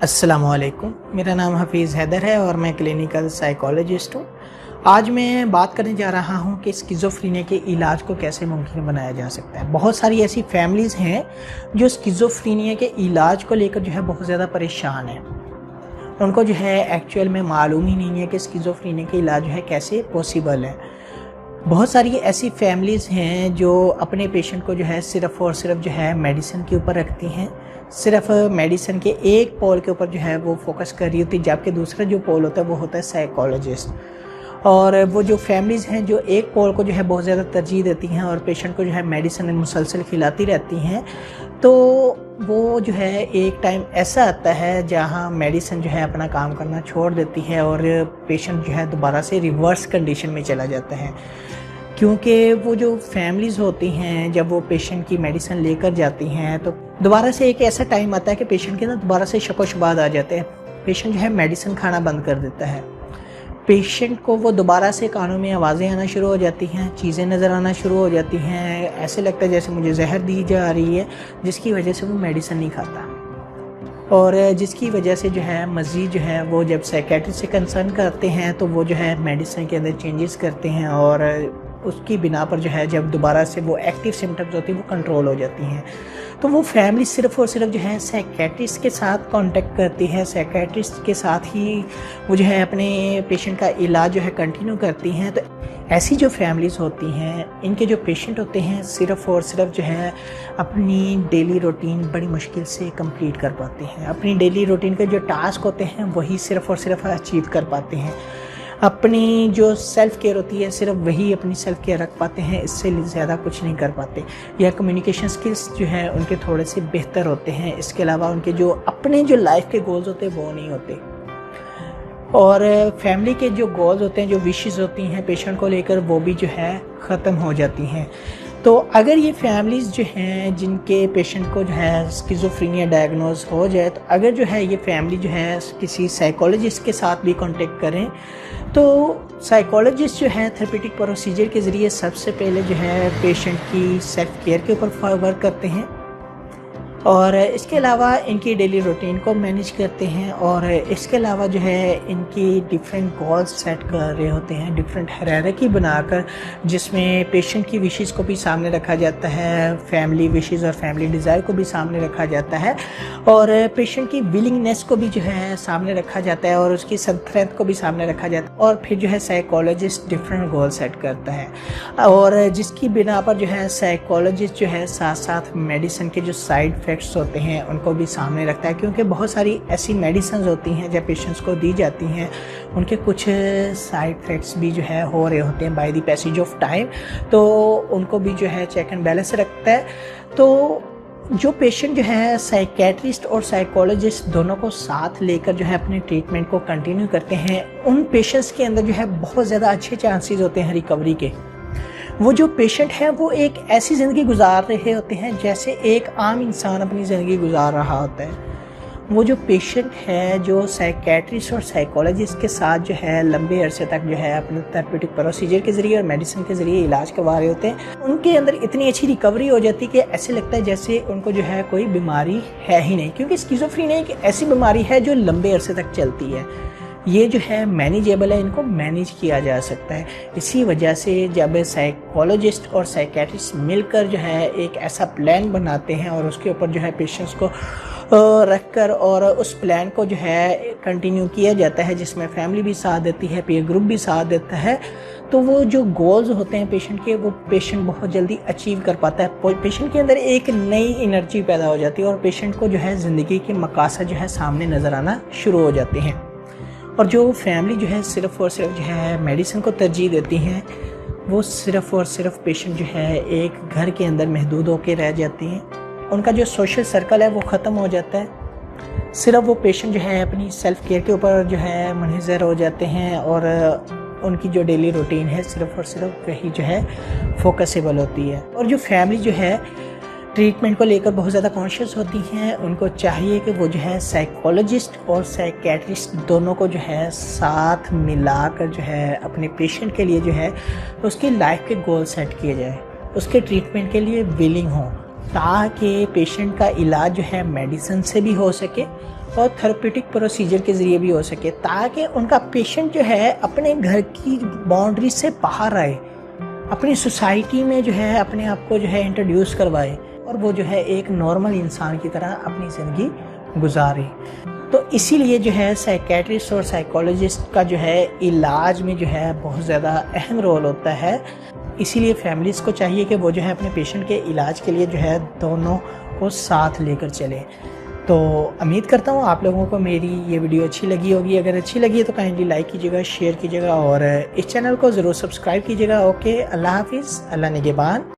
अस्सलामुअलैकुम, मेरा नाम हफीज़ हैदर है और मैं क्लिनिकल साइकोलॉजिस्ट हूँ। आज मैं बात करने जा रहा हूँ कि स्किज़ोफ्रेनिया के इलाज को कैसे मुमकिन बनाया जा सकता है। बहुत सारी ऐसी फैमिलीज़ हैं जो स्किज़ोफ्रेनिया के इलाज को लेकर जो है बहुत ज़्यादा परेशान हैं। उनको जो है एक्चुअल में मालूम ही नहीं है कि स्किज़ोफ्रेनिया के इलाज जो है कैसे पॉसिबल है। बहुत सारी ऐसी फैमिलीज़ हैं जो अपने पेशेंट को जो है सिर्फ़ और सिर्फ जो है मेडिसिन के ऊपर रखती हैं, सिर्फ मेडिसिन के एक पोल के ऊपर जो है वो फोकस कर रही होती है, जबकि दूसरा जो पोल होता है वो होता है साइकोलॉजिस्ट। और वो जो फैमिलीज़ हैं जो एक पोल को जो है बहुत ज़्यादा तरजीह देती हैं और पेशेंट को जो है मेडिसिन मुसलसल खिलाती रहती हैं, तो वो जो है एक टाइम ऐसा आता है जहाँ मेडिसिन जो है अपना काम करना छोड़ देती है और पेशेंट जो है दोबारा से रिवर्स कंडीशन में चला जाता है। क्योंकि वो जो फैमिलीज़ होती हैं जब वो पेशेंट की मेडिसिन लेकर जाती हैं तो दोबारा से एक ऐसा टाइम आता है कि पेशेंट के ना दोबारा से शक व शुबात आ जाते हैं। पेशेंट जो है मेडिसिन खाना बंद कर देता है। पेशेंट को वो दोबारा से कानों में आवाज़ें आना शुरू हो जाती हैं, चीज़ें नज़र आना शुरू हो जाती हैं, ऐसे लगता है जैसे मुझे जहर दी जा रही है, जिसकी वजह से वो मेडिसिन नहीं खाता। और जिसकी वजह से जो है मज़ीद जो है वो जब साइकियाट्रिस्ट से कंसर्न करते हैं तो वो जो है मेडिसिन के अंदर चेंजेस करते हैं और उसकी बिना पर जो है जब दोबारा से वो एक्टिव सिम्टम्स होती हैं वो कंट्रोल हो जाती हैं। तो वो फैमिली सिर्फ़ और सिर्फ जो है साइकियाट्रिस्ट के साथ कांटेक्ट करती है, साइकियाट्रिस्ट के साथ ही वो जो है अपने पेशेंट का इलाज जो है कंटिन्यू करती हैं। तो ऐसी जो फैमिलीज़ होती हैं इनके जो पेशेंट होते हैं सिर्फ़ और सिर्फ जो है अपनी डेली रूटीन बड़ी मुश्किल से कंप्लीट कर पाते हैं। अपनी डेली रूटीन के जो टास्क होते हैं वही सिर्फ़ और सिर्फ अचीव कर पाते हैं। अपनी जो सेल्फ़ केयर होती है सिर्फ वही अपनी सेल्फ़ केयर रख पाते हैं, इससे ज़्यादा कुछ नहीं कर पाते। या कम्युनिकेशन स्किल्स जो हैं उनके थोड़े से बेहतर होते हैं, इसके अलावा उनके जो अपने जो लाइफ के गोल्स होते हैं वो नहीं होते। और फैमिली के जो गोल्स होते हैं, जो विशेस होती हैं पेशेंट को लेकर, वो भी जो है ख़त्म हो जाती हैं। तो अगर ये फैमिलीज़ जो हैं जिनके पेशेंट को जो है स्किज़ोफ्रेनिया डायग्नोज हो जाए, तो अगर जो है ये फैमिली जो है किसी साइकोलॉजिस्ट के साथ भी कांटेक्ट करें तो साइकोलॉजिस्ट जो है थेरेपेटिक प्रोसीजर के ज़रिए सबसे पहले जो है पेशेंट की सेल्फ़ केयर के ऊपर वर्क करते हैं और इसके अलावा इनकी डेली रूटीन को मैनेज करते हैं और इसके अलावा जो है इनकी डिफरेंट गोल्स सेट कर रहे होते हैं, डिफरेंट हायरार्की बनाकर, जिसमें पेशेंट की विशेस को भी सामने रखा जाता है, फैमिली विशेस और फैमिली डिज़ायर को भी सामने रखा जाता है और पेशेंट की विलिंगनेस को भी जो है सामने रखा जाता है और उसकी स्ट्रेंथ को भी सामने रखा जाता है। और फिर जो है साइकोलॉजिस्ट डिफरेंट गोल सेट करता है और जिसकी बिना पर जो है साइकोलॉजिस्ट जो है साथ साथ मेडिसिन के जो साइड इफ़ेक्ट्स होते हैं उनको भी सामने रखता है। क्योंकि बहुत सारी ऐसी मेडिसिन होती हैं जब पेशेंट्स को दी जाती हैं उनके कुछ साइड इफ़ेक्ट्स भी जो है हो रहे होते हैं by the passage of time, तो उनको भी जो है चेक एंड बैलेंस रखता है। तो जो पेशेंट जो है साइकियाट्रिस्ट और साइकोलॉजिस्ट दोनों को साथ लेकर जो है अपने ट्रीटमेंट को कंटिन्यू करते हैं, उन पेशेंट्स के अंदर जो है बहुत ज़्यादा अच्छे चांसेस होते हैं रिकवरी के। वो जो पेशेंट है वो एक ऐसी ज़िंदगी गुजार रहे होते हैं जैसे एक आम इंसान अपनी ज़िंदगी गुजार रहा होता है। वो जो पेशेंट है जो साइकियाट्रिस्ट और साइकोलॉजिस्ट के साथ जो है लंबे अरसे तक जो है अपने थेरेपेटिक प्रोसीजर के ज़रिए और मेडिसिन के ज़रिए इलाज करवा रहे होते हैं, उनके अंदर इतनी अच्छी रिकवरी हो जाती है कि ऐसे लगता है जैसे उनको जो है कोई बीमारी है ही नहीं। क्योंकि स्किज़ोफ्रेनिया एक ऐसी बीमारी है जो लंबे अरसे तक चलती है, ये जो है मैनेजेबल है, इनको मैनेज किया जा सकता है। इसी वजह से जब साइकोलॉजिस्ट और साइकियाट्रिस्ट मिलकर जो है एक ऐसा प्लान बनाते हैं और उसके ऊपर जो है पेशेंट्स को रखकर और उस प्लान को जो है कंटिन्यू किया जाता है, जिसमें फैमिली भी साथ देती है, पीयर ग्रुप भी साथ देता है, तो वो जो गोल्स होते हैं पेशेंट के वो पेशेंट बहुत जल्दी अचीव कर पाता है। पेशेंट के अंदर एक नई एनर्जी पैदा हो जाती है और पेशेंट को जो है ज़िंदगी के मकासद जो है सामने नज़र आना शुरू हो जाते हैं। और जो फैमिली जो है सिर्फ़ और सिर्फ जो है मेडिसिन को तरजीह देती हैं, वो सिर्फ़ और सिर्फ पेशेंट जो है एक घर के अंदर महदूद होकर रह जाती हैं। उनका जो सोशल सर्कल है वो ख़त्म हो जाता है। सिर्फ वो पेशेंट जो है अपनी सेल्फ़ केयर के ऊपर जो है मुनहज़र हो जाते हैं और उनकी जो डेली रूटीन है सिर्फ़ और सिर्फ वही जो है फोकसेबल होती है। और जो फैमिली जो है ट्रीटमेंट को लेकर बहुत ज़्यादा कॉन्शियस होती हैं, उनको चाहिए कि वो जो है साइकोलॉजिस्ट और साइकियाट्रिस्ट दोनों को जो है साथ मिलाकर जो है अपने पेशेंट के लिए जो है उसकी लाइफ के गोल सेट किए जाए, उसके ट्रीटमेंट के लिए विलिंग हो, ताकि पेशेंट का इलाज जो है मेडिसिन से भी हो सके और थेरेप्यूटिक प्रोसीजर के ज़रिए भी हो सके, ताकि उनका पेशेंट जो है अपने घर की बाउंड्री से बाहर आए, अपनी सोसाइटी में जो है अपने आप को जो है इंट्रोड्यूस करवाए और वो जो है एक नॉर्मल इंसान की तरह अपनी ज़िंदगी गुजारे। तो इसीलिए जो है साइकेट्रिस्ट और साइकोलॉजिस्ट का जो है इलाज में जो है बहुत ज़्यादा अहम रोल होता है। इसीलिए फैमिलीज़ को चाहिए कि वो जो है अपने पेशेंट के इलाज के लिए जो है दोनों को साथ लेकर चलें। तो उम्मीद करता हूँ आप लोगों को मेरी ये वीडियो अच्छी लगी होगी। अगर अच्छी लगी है तो काइंडली लाइक कीजिएगा, शेयर कीजिएगा और इस चैनल को ज़रूर सब्सक्राइब कीजिएगा। ओके, अल्लाह हाफिज़, अल्लाह निगहबान।